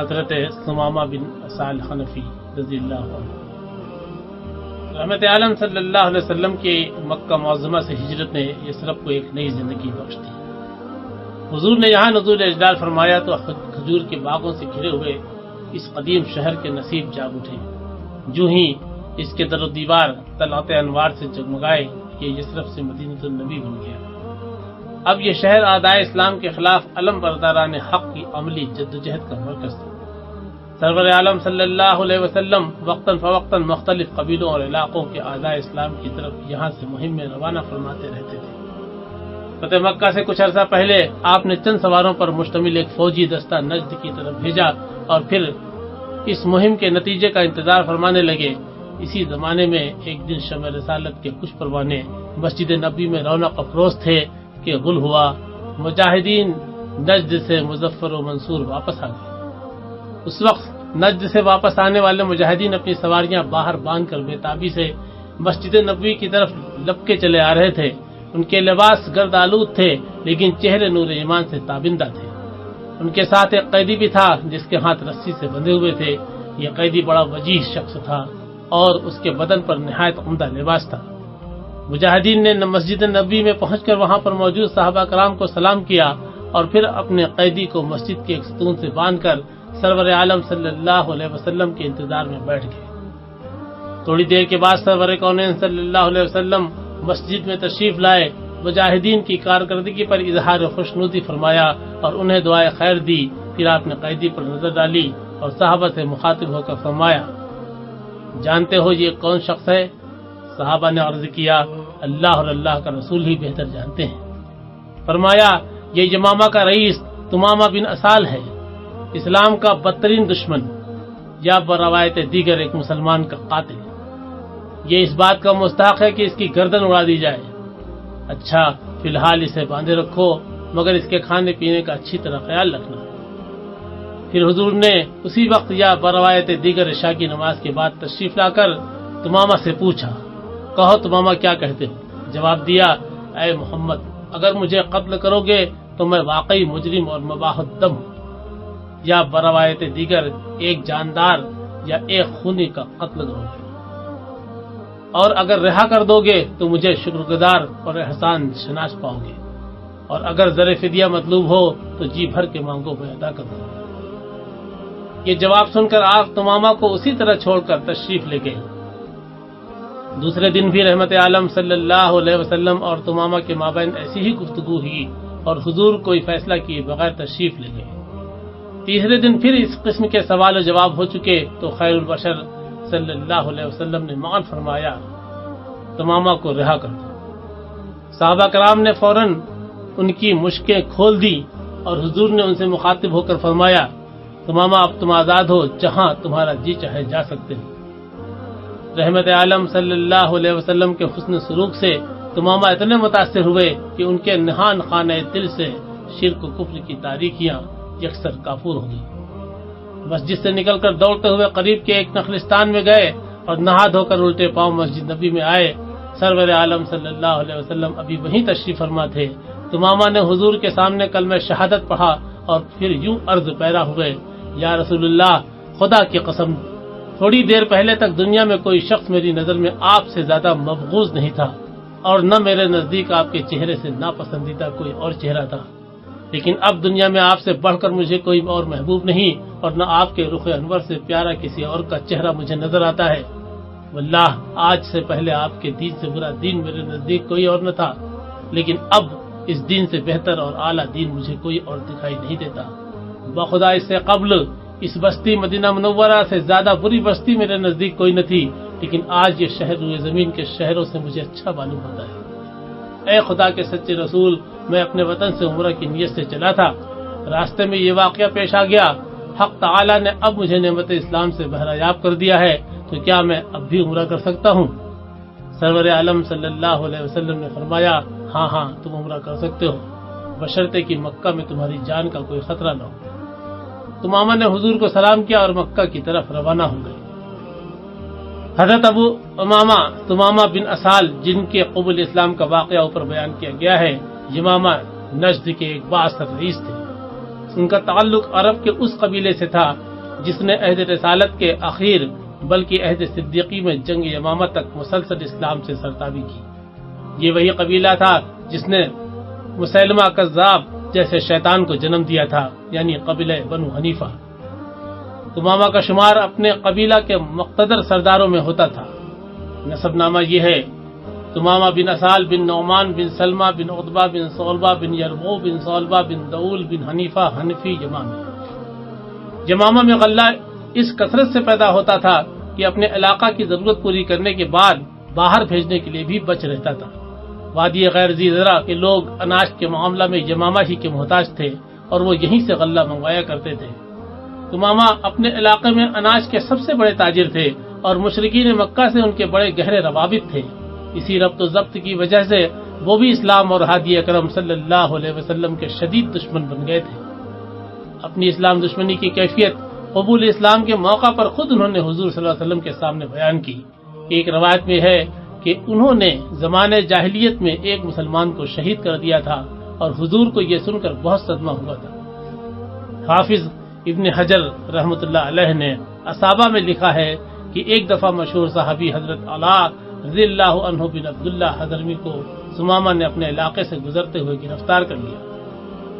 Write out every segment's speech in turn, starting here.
حضرت ثمامہ بن اسال حنفی رضی اللہ عنہ۔ رحمت عالم صلی اللہ علیہ وسلم کی مکہ معظمہ سے ہجرت نے یثرب کو ایک نئی زندگی بخش دی۔ حضور نے یہاں نزول اجلال فرمایا تو کھجور کے باغوں سے گھرے ہوئے اس قدیم شہر کے نصیب جاگ اٹھے۔ جو ہی اس کے در و دیوار طلعت انوار سے جگمگائے، یہ یثرب سے مدینہ النبی بن گیا۔ اب یہ شہر اعدائے اسلام کے خلاف علم برداران حق کی عملی جدوجہد کا مرکز تھا۔ سرور عالم صلی اللہ علیہ وسلم وقتاً فوقتاً مختلف قبیلوں اور علاقوں کے اعدائے اسلام کی طرف یہاں سے مہم میں روانہ فرماتے رہتے تھے۔ فتح مکہ سے کچھ عرصہ پہلے آپ نے چند سواروں پر مشتمل ایک فوجی دستہ نجد کی طرف بھیجا اور پھر اس مہم کے نتیجے کا انتظار فرمانے لگے۔ اسی زمانے میں ایک دن شمع رسالت کے کچھ پروانے مسجد نبی میں رونق افروز تھے کہ غل ہوا، مجاہدین نجد سے مظفر و منصور واپس آ گئے۔ اس وقت نجد سے واپس آنے والے مجاہدین اپنی سواریاں باہر باندھ کر بےتابی سے مسجد نبوی کی طرف لپکے چلے آ رہے تھے۔ ان کے لباس گرد آلود تھے لیکن چہرے نور ایمان سے تابندہ تھے۔ ان کے ساتھ ایک قیدی بھی تھا جس کے ہاتھ رسی سے بندھے ہوئے تھے۔ یہ قیدی بڑا وجیح شخص تھا اور اس کے بدن پر نہایت عمدہ لباس تھا۔ مجاہدین نے مسجد نبوی میں پہنچ کر وہاں پر موجود صحابہ کرام کو سلام کیا اور پھر اپنے قیدی کو مسجد کے ایک ستون سے باندھ کر سرور عالم صلی اللہ علیہ وسلم کے انتظار میں بیٹھ گئے۔ تھوڑی دیر کے بعد سرور کونین صلی اللہ علیہ وسلم مسجد میں تشریف لائے، مجاہدین کی کارکردگی پر اظہار خوشنودی فرمایا اور انہیں دعائے خیر دی۔ پھر آپ نے قیدی پر نظر ڈالی اور صحابہ سے مخاطب ہو کر فرمایا، جانتے ہو یہ کون شخص ہے؟ صحابہ نے عرض کیا، اللہ اور اللہ کا رسول ہی بہتر جانتے ہیں۔ فرمایا، یہ یمامہ کا رئیس ثمامہ بن اسال ہے، اسلام کا بدترین دشمن یا بروایت دیگر ایک مسلمان کا قاتل۔ یہ اس بات کا مستحق ہے کہ اس کی گردن اڑا دی جائے۔ اچھا، فی الحال اسے باندھے رکھو مگر اس کے کھانے پینے کا اچھی طرح خیال رکھنا۔ پھر حضور نے اسی وقت یا بروایت دیگر عشاء کی نماز کے بعد تشریف لا کر ثمامہ سے پوچھا، کہو ثمامہ کیا کہتے ہو؟ جواب دیا، اے محمد، اگر مجھے قتل کرو گے تو میں واقعی مجرم اور مباح الدم ہوں، یا بروایت دیگر ایک جاندار یا ایک خونی کا قتل کرو گے، اور اگر رہا کر دو گے تو مجھے شکر گزار اور احسان شناس پاؤ گے، اور اگر زر فدیہ مطلوب ہو تو جی بھر کے مانگو میں ادا کر دوں گا۔ یہ جواب سن کر آپ ثمامہ کو اسی طرح چھوڑ کر تشریف لے گئے۔ دوسرے دن بھی رحمت عالم صلی اللہ علیہ وسلم اور ثمامہ کے مابین ایسی ہی گفتگو ہوئی اور حضور کوئی فیصلہ کیے بغیر تشریف لے گئے۔ تیسرے دن پھر اس قسم کے سوال و جواب ہو چکے تو خیر البشر صلی اللہ علیہ وسلم نے معاف فرمایا، ثمامہ کو رہا کر دو۔ صحابہ کرام نے فوراً ان کی مشکیں کھول دی اور حضور نے ان سے مخاطب ہو کر فرمایا، ثمامہ اب تم آزاد ہو، جہاں تمہارا جی چاہے جا سکتے ہو۔ رحمت عالم صلی اللہ علیہ وسلم کے حسن سلوک سے ثمامہ اتنے متاثر ہوئے کہ ان کے نہان خانہ دل سے شرک و کفر کی تاریکیاں یکسر کافور ہو گئی۔ مسجد سے نکل کر دوڑتے ہوئے قریب کے ایک نخلستان میں گئے اور نہا دھو کر الٹے پاؤں مسجد نبی میں آئے۔ سرور عالم صلی اللہ علیہ وسلم ابھی وہیں تشریف فرما تھے۔ ثمامہ نے حضور کے سامنے کلمہ شہادت پڑھا اور پھر یوں عرض پیرا ہوئے، یا رسول اللہ، خدا کی قسم، تھوڑی دیر پہلے تک دنیا میں کوئی شخص میری نظر میں آپ سے زیادہ مبغوض نہیں تھا، اور نہ میرے نزدیک آپ کے چہرے سے ناپسندیدہ کوئی اور چہرہ تھا، لیکن اب دنیا میں آپ سے بڑھ کر مجھے کوئی اور محبوب نہیں، اور نہ آپ کے رخ انور سے پیارا کسی اور کا چہرہ مجھے نظر آتا ہے۔ واللہ آج سے پہلے آپ کے دین سے برا دین میرے نزدیک کوئی اور نہ تھا، لیکن اب اس دین سے بہتر اور اعلیٰ دین مجھے کوئی اور دکھائی نہیں دیتا۔ بخدا اس سے قبل اس بستی مدینہ منورہ سے زیادہ بری بستی میرے نزدیک کوئی نہ تھی، لیکن آج یہ شہر روئے زمین کے شہروں سے مجھے اچھا معلوم ہوتا ہے۔ اے خدا کے سچے رسول، میں اپنے وطن سے عمرہ کی نیت سے چلا تھا، راستے میں یہ واقعہ پیش آ گیا، حق تعالی نے اب مجھے نعمت اسلام سے بہرایاب کر دیا ہے، تو کیا میں اب بھی عمرہ کر سکتا ہوں؟ سرور عالم صلی اللہ علیہ وسلم نے فرمایا، ہاں ہاں تم عمرہ کر سکتے ہو، بشرطے کہ مکہ میں تمہاری جان کا کوئی خطرہ نہ ہو۔ ثمامہ نے حضور کو سلام کیا اور مکہ کی طرف روانہ ہو گئے۔ حضرت ابو امامہ ثمامہ بن اسال، جن کے قبول اسلام کا واقعہ اوپر بیان کیا گیا ہے، یمامہ نجد کے ایک بااثر رئیس تھے۔ ان کا تعلق عرب کے اس قبیلے سے تھا جس نے عہد رسالت کے اخیر بلکہ عہد صدیقی میں جنگ یمامہ تک مسلسل اسلام سے سرتابی کی۔ یہ وہی قبیلہ تھا جس نے مسیلمہ کذاب جیسے شیطان کو جنم دیا تھا، یعنی قبیلہ بنو حنیفہ۔ تمامہ کا شمار اپنے قبیلہ کے مقتدر سرداروں میں ہوتا تھا۔ نسب نامہ یہ ہے: تمامہ بن اسال بن نعمان بن سلمہ بن عتبہ بن صلبہ بن یربوع بن صلبہ بن دؤل بن حنیفہ حنفی یمامی۔ یمامہ میں غلہ اس کثرت سے پیدا ہوتا تھا کہ اپنے علاقہ کی ضرورت پوری کرنے کے بعد باہر بھیجنے کے لیے بھی بچ رہتا تھا۔ وادی غیر ذی ذرا کے لوگ اناج کے معاملہ میں یمامہ ہی کے محتاج تھے اور وہ یہیں سے غلہ منگوایا کرتے تھے۔ تمامہ اپنے علاقے میں اناج کے سب سے بڑے تاجر تھے اور مشرکین مکہ سے ان کے بڑے گہرے روابط تھے۔ اسی ربط و ضبط کی وجہ سے وہ بھی اسلام اور ہادی اکرم صلی اللہ علیہ وسلم کے شدید دشمن بن گئے تھے۔ اپنی اسلام دشمنی کی کیفیت قبول اسلام کے موقع پر خود انہوں نے حضور صلی اللہ علیہ وسلم کے سامنے بیان کی۔ ایک روایت میں ہے کہ انہوں نے زمانے جاہلیت میں ایک مسلمان کو شہید کر دیا تھا اور حضور کو یہ سن کر بہت صدمہ ہوا تھا۔ حافظ ابن حجر رحمۃ اللہ علیہ نے اصابہ میں لکھا ہے کہ ایک دفعہ مشہور صحابی حضرت علا رضی اللہ عنہ بن عبداللہ حضرمی کو ثمامہ نے اپنے علاقے سے گزرتے ہوئے گرفتار کر لیا۔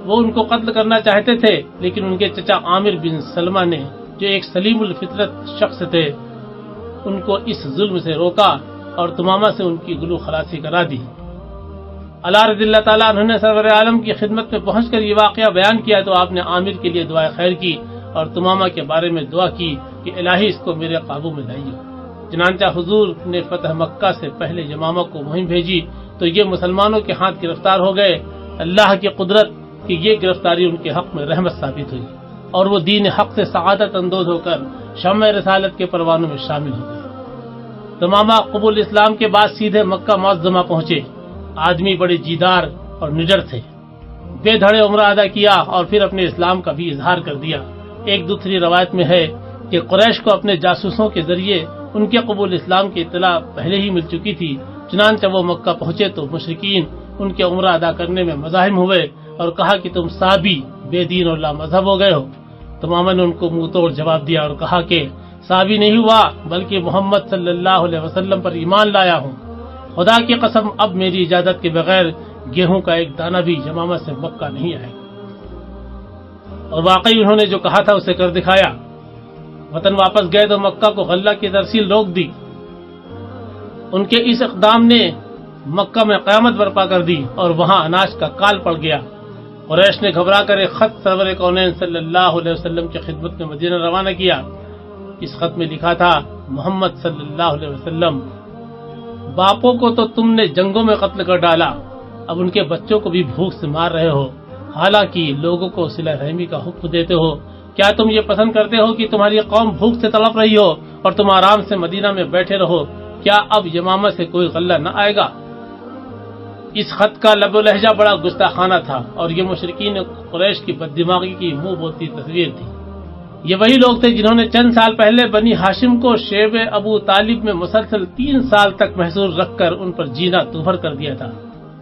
وہ ان کو قتل کرنا چاہتے تھے، لیکن ان کے چچا عامر بن سلمہ نے، جو ایک سلیم الفطرت شخص تھے، ان کو اس ظلم سے روکا اور تمامہ سے ان کی گلو خلاصی کرا دی۔ علا رضی اللہ تعالیٰ عنہ نے سرور عالم کی خدمت میں پہنچ کر یہ واقعہ بیان کیا تو آپ نے عامر کے لیے دعائے خیر کی اور تمامہ کے بارے میں دعا کی کہ الہی اس کو میرے قابو میں لائیے۔ چنانچہ حضور نے فتح مکہ سے پہلے یمامہ کو مہم بھیجی تو یہ مسلمانوں کے ہاتھ گرفتار ہو گئے۔ اللہ کی قدرت کہ یہ گرفتاری ان کے حق میں رحمت ثابت ہوئی اور وہ دین حق سے سعادت اندوز ہو کر شمع رسالت کے پروانوں میں شامل ہو گئے۔ تمامہ قبول اسلام کے بعد سیدھے مکہ معظمہ پہنچے۔ آدمی بڑے جیدار اور نڈر تھے۔ بے دھڑے عمرہ ادا کیا اور پھر اپنے اسلام کا بھی اظہار کر دیا۔ ایک دوسری روایت میں ہے کہ قریش کو اپنے جاسوسوں کے ذریعے ان کے قبول اسلام کی اطلاع پہلے ہی مل چکی تھی، چنانچہ وہ مکہ پہنچے تو مشرکین ان کے عمرہ ادا کرنے میں مزاحم ہوئے اور کہا کہ تم صابی بے دین اور لا مذہب ہو گئے ہو۔ تمامہ نے ان کو منہ توڑ جواب دیا اور کہا کہ صابی نہیں ہوا بلکہ محمد صلی اللہ علیہ وسلم پر ایمان لایا ہوں۔ خدا کی قسم اب میری اجازت کے بغیر گیہوں کا ایک دانہ بھی یمامہ سے مکہ نہیں آئے۔ اور واقعی انہوں نے جو کہا تھا اسے کر دکھایا۔ وطن واپس گئے تو مکہ کو غلہ کی ترسیل روک دی۔ ان کے اس اقدام نے مکہ میں قیامت برپا کر دی اور وہاں اناج کا کال پڑ گیا۔ قریش نے گھبرا کر ایک خط سرور کونین صلی اللہ علیہ وسلم کی خدمت میں مدینہ روانہ کیا۔ اس خط میں لکھا تھا: محمد صلی اللہ علیہ وسلم، باپوں کو تو تم نے جنگوں میں قتل کر ڈالا، اب ان کے بچوں کو بھی بھوک سے مار رہے ہو، حالانکہ لوگوں کو صلہ رحمی کا حکم دیتے ہو۔ کیا تم یہ پسند کرتے ہو کہ تمہاری قوم بھوک سے تڑپ رہی ہو اور تم آرام سے مدینہ میں بیٹھے رہو؟ کیا اب یمامہ سے کوئی غلہ نہ آئے گا؟ اس خط کا لب و لہجہ بڑا گستاخانہ تھا اور یہ مشرکین قریش کی بد دماغی کی منہ بولتی تصویر تھی۔ یہ وہی لوگ تھے جنہوں نے چند سال پہلے بنی ہاشم کو شیب ابو طالب میں مسلسل 3 سال تک محصور رکھ کر ان پر جینا دوبھر کر دیا تھا۔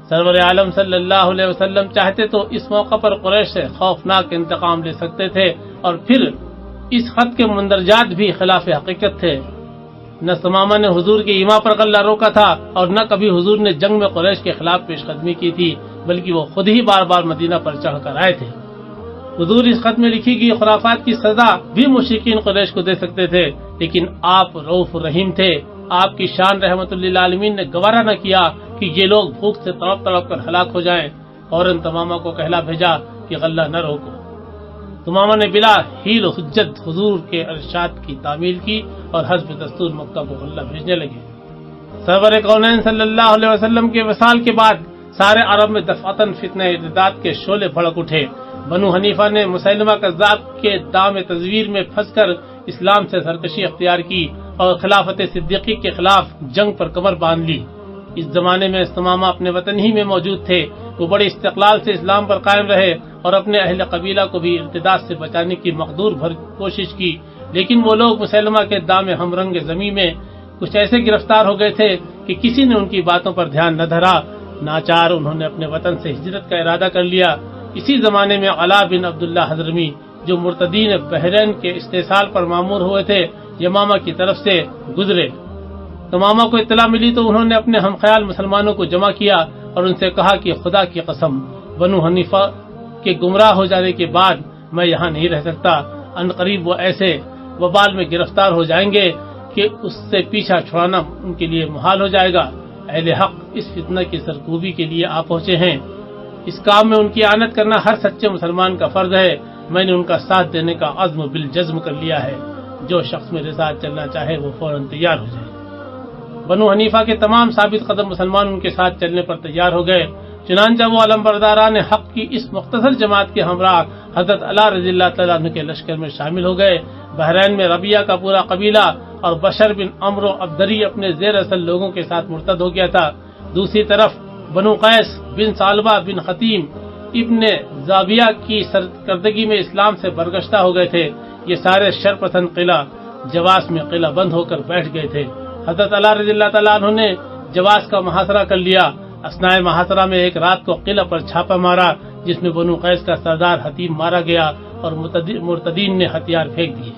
سرور عالم صلی اللہ علیہ وسلم چاہتے تو اس موقع پر قریش سے خوفناک انتقام لے سکتے تھے، اور پھر اس خط کے مندرجات بھی خلاف حقیقت تھے۔ نہ ثمامہ نے حضور کے ایما پر غلہ روکا تھا اور نہ کبھی حضور نے جنگ میں قریش کے خلاف پیش قدمی کی تھی، بلکہ وہ خود ہی بار بار مدینہ پر چڑھ کر آئے تھے۔ حضور اس خط میں لکھی گئی خرافات کی سزا بھی مشرکین قریش کو دے سکتے تھے، لیکن آپ رؤوف رحیم تھے۔ آپ کی شان رحمت للعالمین نے گوارا نہ کیا کہ یہ لوگ بھوک سے تڑپ تڑپ کر ہلاک ہو جائیں۔ فوراً تمامہ کو کہلا بھیجا کہ غلہ نہ روکو۔ تمامہ نے بلا حیل و حجت حضور کے ارشاد کی تعمیل کی اور حسب دستور مکہ کو غلہ بھیجنے لگے۔ سرور کونین صلی اللہ علیہ وسلم کے وصال کے بعد سارے عرب میں دفعتاً فتنہ ارتداد کے شعلے بھڑک اٹھے۔ بنو حنیفہ نے مسیلمہ کذاب کے دام تزویر میں پھنس کر اسلام سے سرکشی اختیار کی اور خلافت صدیقی کے خلاف جنگ پر کمر باندھ لی۔ اس زمانے میں ثمامہ اپنے وطن ہی میں موجود تھے۔ وہ بڑے استقلال سے اسلام پر قائم رہے اور اپنے اہل قبیلہ کو بھی ارتداد سے بچانے کی مقدور بھر کوشش کی، لیکن وہ لوگ مسیلمہ کے دام ہم رنگ زمین میں کچھ ایسے گرفتار ہو گئے تھے کہ کسی نے ان کی باتوں پر دھیان نہ دھرا۔ ناچار انہوں نے اپنے وطن سے ہجرت کا ارادہ کر لیا۔ اسی زمانے میں علا بن عبداللہ حضرمی جو مرتدین بحرین کے استحصال پر مامور ہوئے تھے یمامہ کی طرف سے گزرے۔ تمامہ کو اطلاع ملی تو انہوں نے اپنے ہم خیال مسلمانوں کو جمع کیا اور ان سے کہا کہ خدا کی قسم بنو حنیفہ کے گمراہ ہو جانے کے بعد میں یہاں نہیں رہ سکتا، ان قریب وہ ایسے وبال میں گرفتار ہو جائیں گے کہ اس سے پیچھا چھڑانا ان کے لیے محال ہو جائے گا۔ اہل حق اس فتنہ کی سرکوبی کے لیے آ پہنچے ہیں، اس کام میں ان کی اعانت کرنا ہر سچے مسلمان کا فرض ہے۔ میں نے ان کا ساتھ دینے کا عزم بالجزم کر لیا ہے، جو شخص میرے ساتھ چلنا چاہے وہ فوراً تیار ہو جائے۔ بنو حنیفہ کے تمام ثابت قدم مسلمان ان کے ساتھ چلنے پر تیار ہو گئے، چنانچہ وہ علمبرداران حق کی اس مختصر جماعت کے ہمراہ حضرت علی رضی اللہ تعالیٰ عنہ کے لشکر میں شامل ہو گئے۔ بحرین میں ربیہ کا پورا قبیلہ اور بشر بن عمرو عبدری اپنے زیر اثر لوگوں کے ساتھ مرتد ہو گیا تھا۔ دوسری طرف بنو قیس بن ثعلبہ بن حتیم ابن زابیہ کی سرکردگی میں اسلام سے برگشتہ ہو گئے تھے۔ یہ سارے شرپسند قلعہ جواس میں قلعہ بند ہو کر بیٹھ گئے تھے۔ حضرت علی رضی اللہ تعالیٰ عنہ نے جواس کا محاصرہ کر لیا۔ اثناء محاصرہ میں ایک رات کو قلعہ پر چھاپا مارا جس میں بنو قیس کا سردار حتیم مارا گیا اور مرتدین نے ہتھیار پھینک دیے۔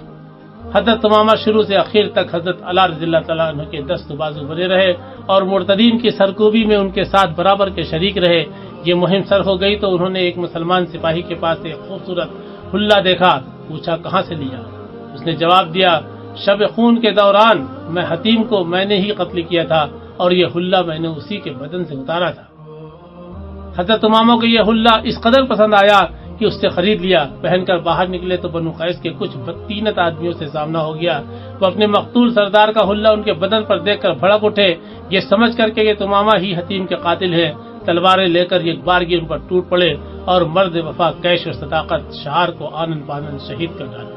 حضرت تمامہ شروع سے اخیر تک حضرت علی رضی اللہ تعالیٰ عنہ کے دست و بازو بنے رہے اور مرتدین کی سرکوبی میں ان کے ساتھ برابر کے شریک رہے۔ یہ مہم سر ہو گئی تو انہوں نے ایک مسلمان سپاہی کے پاس ایک خوبصورت حلہ دیکھا، پوچھا کہاں سے لیا؟ اس نے جواب دیا شب خون کے دوران میں حتیم کو میں نے ہی قتل کیا تھا اور یہ حلہ میں نے اسی کے بدن سے اتارا تھا۔ حضرت تمامہ کو یہ حلہ اس قدر پسند آیا کہ اس سے خرید لیا۔ پہن کر باہر نکلے تو بنو قیس کے کچھ بدتینت آدمیوں سے سامنا ہو گیا۔ وہ اپنے مقتول سردار کا حلہ ان کے بدن پر دیکھ کر بھڑک اٹھے، یہ سمجھ کر کہ یہ تمامہ ہی حتیم کے قاتل ہیں۔ تلواریں لے کر ایک بارگی ان پر ٹوٹ پڑے اور مرد وفا کیش اور صداقت شعار کو آنن پانن شہید کر ڈالا۔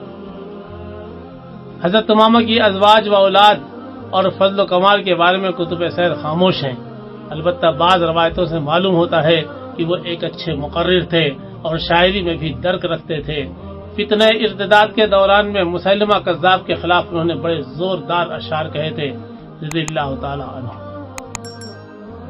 حضرت تمامہ کی ازواج و اولاد اور فضل و کمال کے بارے میں کتب سیر خاموش ہیں، البتہ بعض روایتوں سے معلوم ہوتا ہے کہ وہ ایک اچھے مقرر تھے اور شاعری میں بھی درک رکھتے تھے۔ فتنہ ارتداد کے دوران میں مسیلمہ کذاب کے خلاف انہوں نے بڑے زوردار اشعار کہے تھے رضی اللہ تعالی عنہ۔